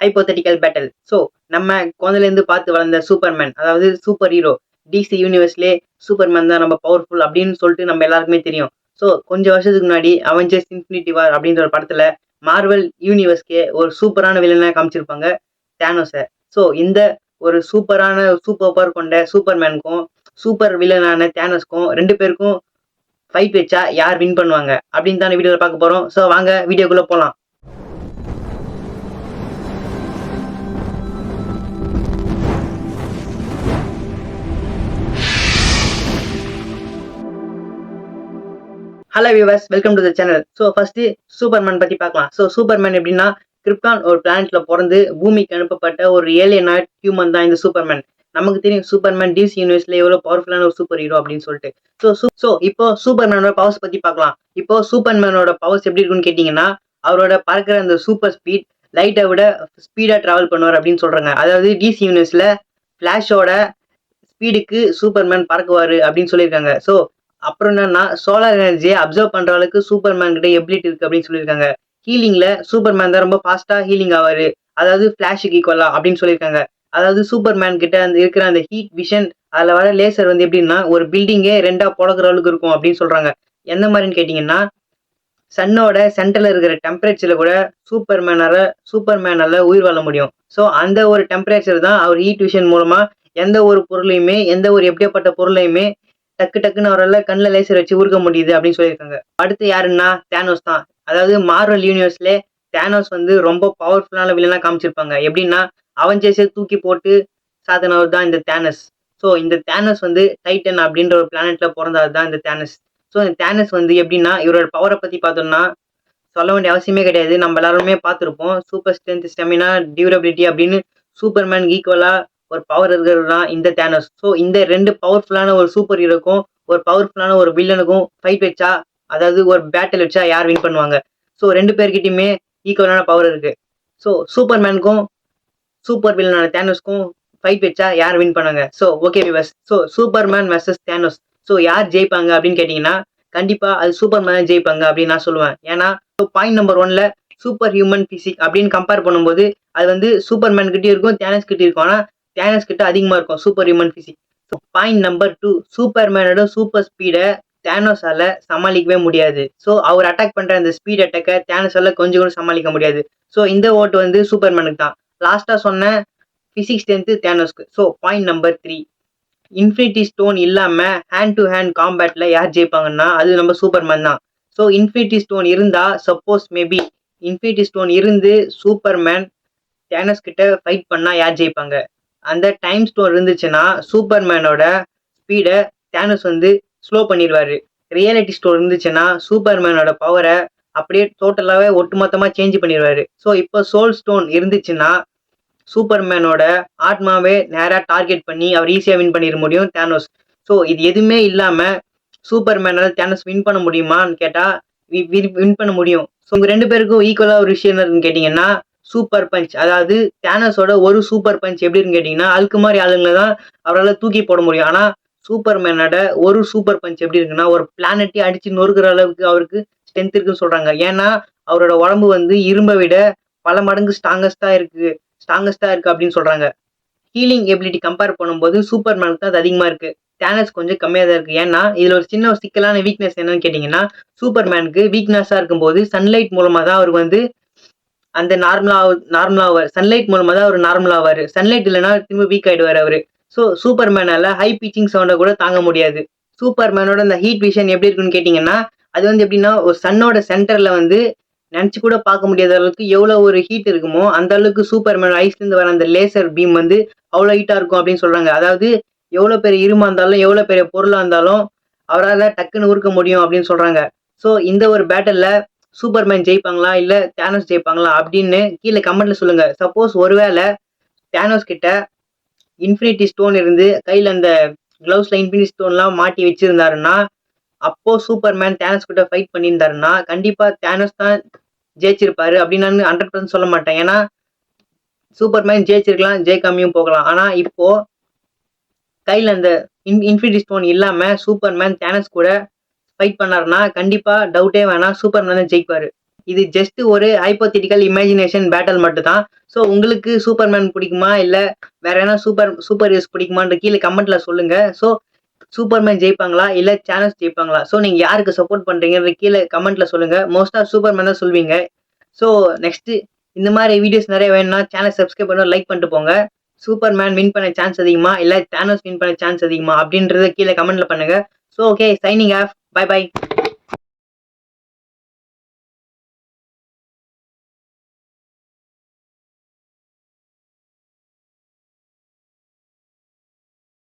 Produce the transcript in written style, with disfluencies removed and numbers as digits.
Hypothetical battle. So நம்ம குழந்தையிலேருந்து பார்த்து வளர்ந்த சூப்பர்மேன், அதாவது சூப்பர் ஹீரோ, டிசி யூனிவர்ஸ்லேயே சூப்பர்மேன் தான் நம்ம பவர்ஃபுல் அப்படின்னு சொல்லிட்டு நம்ம எல்லாருக்குமே தெரியும். ஸோ கொஞ்சம் வருஷத்துக்கு முன்னாடி அவெஞ்சர்ஸ் இன்ஃபினிட்டி வார் அப்படின்ற ஒரு படத்துல மார்வல் யூனிவர்ஸ்க்கே ஒரு சூப்பரான வில்லனை காமிச்சிருப்பாங்க, தேனோஸை. ஸோ இந்த ஒரு சூப்பர் பவர் கொண்ட சூப்பர்மேனுக்கும் சூப்பர் வில்லனான தேனோஸ்க்கும் 2 பேருக்கும் ஃபைட் வச்சா யார் வின் பண்ணுவாங்க அப்படின்னு தான் வீடியோவில் பார்க்க போறோம். ஸோ வாங்க வீடியோக்குள்ள போலாம். Hello viewers, welcome to the channel. So first Superman பத்தி பார்க்கலாம். ஸோ சூப்பர்மேன் எப்படின்னா, கிரிப்டான் ஒரு பிளானட்ல பிறந்து பூமிக்கு அனுப்பப்பட்ட ஒரு ஏலியனாய்ட் ஹியூமன் தான் இந்த சூப்பர்மேன். நமக்கு தெரியும் சூப்பர்மேன் டிசி யூனிவர்ஸ்ல எவ்வளவு பவர்ஃபுல்லான ஒரு சூப்பர் ஹீரோ அப்படின்னு சொல்லிட்டு. ஸோ இப்போ சூப்பர்மேனோட பவர்ஸ் பத்தி பார்க்கலாம். இப்போ சூப்பர்மேனோட பவர்ஸ் எப்படி இருக்குன்னு கேட்டீங்கன்னா, அவரோட பறக்கிற அந்த சூப்பர் ஸ்பீட் லைட்டை விட ஸ்பீடா டிராவல் பண்ணுவார் அப்படின்னு சொல்றாங்க. அதாவது டிசி யூனிவர்ஸ்ல ஃபிளாஷோட ஸ்பீடுக்கு சூப்பர்மேன் பறக்குவாரு அப்படின்னு சொல்லியிருக்காங்க. ஸோ அப்புறம் என்னன்னா, சோலார் எனர்ஜியை அப்சர்வ் பண்ற அளவுக்கு சூப்பர்மேன் கிட்ட எபிலிட்டி இருக்கு அப்படின்னு சொல்லியிருக்காங்க. ஹீலிங்ல சூப்பர்மேன் தான் ரொம்ப ஃபாஸ்டா ஹீலிங் ஆவாரு, அதாவது ஃபிளாஷுக்கு ஈக்குவலா அப்படின்னு சொல்லியிருக்காங்க. அதாவது சூப்பர்மேன் கிட்ட அந்த இருக்கிற அந்த ஹீட் விஷன், அதுல வர லேசர் வந்து எப்படின்னா ஒரு பில்டிங்கே 2ஆ பொளக்குற அளவுக்கு இருக்கும் அப்படின்னு சொல்றாங்க. எந்த மாதிரின்னு கேட்டீங்கன்னா, சன்னோட சென்டர்ல இருக்கிற டெம்பரேச்சர்ல கூட சூப்பர்மேனால உயிர் வாழ முடியும். ஸோ அந்த ஒரு டெம்பரேச்சர் தான் அவர் ஹீட் விஷன் மூலமா எந்த ஒரு பொருளையுமே, எந்த ஒரு எப்படியாப்பட்ட பொருளையுமே டக்குன்னு அவரால் கண்ணில் லேசர் வச்சு உருக்க முடியுது அப்படின்னு சொல்லியிருக்காங்க. அடுத்து யாருன்னா தேனோஸ் தான். அதாவது மார்வல் யூனிவர்ஸ்ல தேனோஸ் வந்து ரொம்ப பவர்ஃபுல்லான வில்லனா காமிச்சிருப்பாங்க. எப்படின்னா, அவெஞ்சர்ஸை தூக்கி போட்டு சாத்தினவர் தான் இந்த தேனஸ். ஸோ இந்த தேனஸ் வந்து டைட்டன் அப்படின்ற ஒரு பிளானட்ல பிறந்தது தான் இந்த தேனஸ். ஸோ இந்த தேனஸ் வந்து எப்படின்னா, இவரோட பவரை பத்தி பார்த்தோம்னா சொல்ல வேண்டிய அவசியமே கிடையாது. நம்ம எல்லாருமே பார்த்துருப்போம். சூப்பர் ஸ்ட்ரென்த், ஸ்டெமினா, டியூரபிலிட்டி அப்படின்னு சூப்பர்மேன் ஈக்குவலா ஒரு பவர் இருக்கிறது தான் இந்த தேனோஸ். ஸோ இந்த 2 பவர்ஃபுல்லான ஒரு சூப்பர் ஹீரோக்கும் ஒரு பவர்ஃபுல்லான ஒரு வில்லனுக்கும் ஃபைட் வச்சா, அதாவது ஒரு பேட்டில் வச்சா யார் வின் பண்ணுவாங்க? ஸோ 2 பேர்கிட்டயுமே ஈக்குவலான பவர் இருக்கு. ஸோ சூப்பர்மேனுக்கும் சூப்பர் வில்லனான தேனோஸ்க்கும் ஃபைட் வச்சா யார் வின் பண்ணாங்க? So okay viewers. So Superman versus Thanos. So யார் ஜெயிப்பாங்க அப்படின்னு கேட்டீங்கன்னா, கண்டிப்பா அது சூப்பர்மேன் ஜெயிப்பாங்க அப்படின்னு நான் சொல்லுவேன். ஏன்னா பாயிண்ட் நம்பர் 1ல சூப்பர் ஹியூமன் பிசிக் அப்படின்னு கம்பேர் பண்ணும்போது அது வந்து சூப்பர்மேன் கிட்டயும் இருக்கும், தேனோஸ் கிட்டயும் இருக்கும். ஆனா தேனோஸ் கிட்ட அதிகமா இருக்கும் super human physique. Point number 2, சூப்பர்மேனோட சூப்பர் ஸ்பீடை தேனோஸால சமாளிக்கவே முடியாது. ஸோ அவர் அட்டாக் பண்ற அந்த ஸ்பீட் அட்டாக்கை தேனோஸால கொஞ்சம் கூட சமாளிக்க முடியாது. ஸோ இந்த ஓட்டு வந்து சூப்பர்மேனுக்கு தான். லாஸ்டா சொன்ன பிசிக்ஸ் ஸ்ட்ரென்த் தேனோஸ்க்கு. So point number 3, infinity stone இல்லாம ஹேண்ட் டு ஹேண்ட் காம்பேட்ல யார் ஜெயிப்பாங்கன்னா அது நம்ம சூப்பர்மேன் தான். ஸோ இன்ஃபினிட்டி ஸ்டோன் இருந்தா, சப்போஸ் மேபி இன்ஃபினிட்டி ஸ்டோன் இருந்து சூப்பர்மேன் தேனோஸ் கிட்ட ஃபைட் பண்ணா யார் ஜெயிப்பாங்க? அந்த டைம் ஸ்டோன் இருந்துச்சுன்னா சூப்பர்மேனோட ஸ்பீடை தேனோஸ் வந்து ஸ்லோ பண்ணிடுவாரு. ரியாலிட்டி ஸ்டோன் இருந்துச்சுன்னா சூப்பர்மேனோட பவரை அப்படியே டோட்டலாவே ஒட்டுமொத்தமா சேஞ்ச் பண்ணிடுவாரு. ஸோ இப்போ சோல் ஸ்டோன் இருந்துச்சுன்னா சூப்பர்மேனோட ஆத்மாவே நேரா டார்கெட் பண்ணி அவர் ஈஸியா வின் பண்ணிட முடியும் தேனோஸ். ஸோ இது எதுவுமே இல்லாம சூப்பர்மேனால தேனோஸ் வின் பண்ண முடியுமான்னு கேட்டா வின் பண்ண முடியும். ஸோ உங்க 2 பேருக்கும் ஈக்குவலா ஒரு விஷயம் என்ன இருக்குன்னு கேட்டீங்கன்னா, சூப்பர் பஞ்ச். அதாவது தேனோஸோட ஒரு சூப்பர் பஞ்ச் எப்படி இருக்குன்னு கேட்டீங்கன்னா, அல்கு மாதிரி ஆளுங்களை தான் அவரால் தூக்கி போட முடியும். ஆனா சூப்பர்மேனோட ஒரு சூப்பர் பஞ்ச் எப்படி இருக்குன்னா, ஒரு பிளானட்டை அடிச்சு நொறுக்கிற அளவுக்கு அவருக்கு ஸ்ட்ரென்த் இருக்குன்னு சொல்றாங்க. ஏன்னா அவரோட உடம்பு வந்து இரும்பை விட பல மடங்கு ஸ்ட்ராங்கஸ்டா இருக்கு அப்படின்னு சொல்றாங்க. ஹீலிங் எபிலிட்டி கம்பேர் பண்ணும்போது சூப்பர்மேனுக்கு தான் அது அதிகமா இருக்கு. தேனோஸ் கொஞ்சம் கம்மியா தான் இருக்கு. ஏன்னா இதுல ஒரு சின்ன சிக்கலான வீக்னஸ் என்னன்னு கேட்டீங்கன்னா, சூப்பர்மேனுக்கு வீக்னஸா இருக்கும்போது சன்லைட் மூலமா தான் அவருக்கு வந்து அந்த சன்லைட் மூலமா தான் அவர் நார்மல் ஆவாரு. சன்லைட் இல்லைன்னா திரும்ப வீக் ஆயிடுவாரு அவரு. ஸோ சூப்பர்மேனால ஹை பிச்சிங் சவுண்டை கூட தாங்க முடியாது. சூப்பர்மேனோட அந்த ஹீட் விஷன் எப்படி இருக்குன்னு கேட்டீங்கன்னா, அது வந்து எப்படின்னா ஒரு சன்னோட சென்டர்ல வந்து நினைச்சு கூட பார்க்க முடியாத அளவுக்கு எவ்வளவு ஒரு ஹீட் இருக்குமோ அந்த அளவுக்கு சூப்பர்மேன் ஐஸ்ல இருந்து வர அந்த லேசர் பீம் வந்து அவ்வளவு ஹீட்டா இருக்கும் அப்படின்னு சொல்றாங்க. அதாவது எவ்வளவு பெரிய இருமா இருந்தாலும் எவ்வளவு பெரிய பொருளா இருந்தாலும் அவரால் டக்குன்னு உருக்க முடியும் அப்படின்னு சொல்றாங்க. ஸோ இந்த ஒரு பேட்டல்ல சூப்பர்மேன் ஜெயிப்பாங்களா இல்ல தேனோஸ் ஜெயிப்பாங்களா அப்படின்னு கீழே கமெண்ட்ல சொல்லுங்க. சப்போஸ் ஒருவேளை தேனோஸ் கிட்ட இன்ஃபினிட்டி ஸ்டோன் இருந்து கையில அந்த கிளவுஸ்ல இன்ஃபினிட்டி ஸ்டோன்லாம் மாட்டி வச்சிருந்தாருன்னா, அப்போ சூப்பர்மேன் தேனோஸ் கிட்ட ஃபைட் பண்ணியிருந்தாருன்னா கண்டிப்பா தேனோஸ் தான் ஜெயிச்சிருப்பாரு அப்படின்னு நான் 100% சொல்ல மாட்டேன். ஏன்னா சூப்பர்மேன் ஜெயிச்சிருக்கலாம், ஜெயிக்காமையும் போகலாம். ஆனா இப்போ கையில அந்த இன்ஃபினிட்டி ஸ்டோன் இல்லாம சூப்பர்மேன் தேனோஸ் கூட ஃபைட் பண்ணாருன்னா கண்டிப்பா டவுட்டே வேணாம், சூப்பர்மேன் தான் ஜெயிப்பாரு. இது ஜஸ்ட் ஒரு ஹைப்போதெட்டிக்கல் இமேஜினேஷன் பேட்டில் மட்டும் தான். ஸோ உங்களுக்கு சூப்பர்மேன் பிடிக்குமா இல்ல வேற என்ன சூப்பர் ஹீரோஸ் பிடிக்குமான்ற கீழே கமெண்ட்ல சொல்லுங்க. ஸோ சூப்பர்மேன் ஜெயிப்பாங்களா இல்ல சேனல்ஸ் ஜெயிப்பாங்களா? ஸோ நீங்க யாருக்கு சப்போர்ட் பண்றீங்கன்ற கீழே கமெண்ட்ல சொல்லுங்க. மோஸ்டா சூப்பர்மேன் தான் சொல்வீங்க. ஸோ நெக்ஸ்ட் இந்த மாதிரி வீடியோஸ் நிறைய வேணும்னா சேனல் சப்ஸ்கிரைப் பண்ணி லைக் பண்ணிட்டு போங்க. சூப்பர்மேன் வின் பண்ண சான்ஸ் அதிகமா இல்ல தேனோஸ் வின் பண்ண சான்ஸ் அதிகமா அப்படின்றத கீழே கமெண்ட்ல பண்ணுங்க. So okay, signing off. Bye by.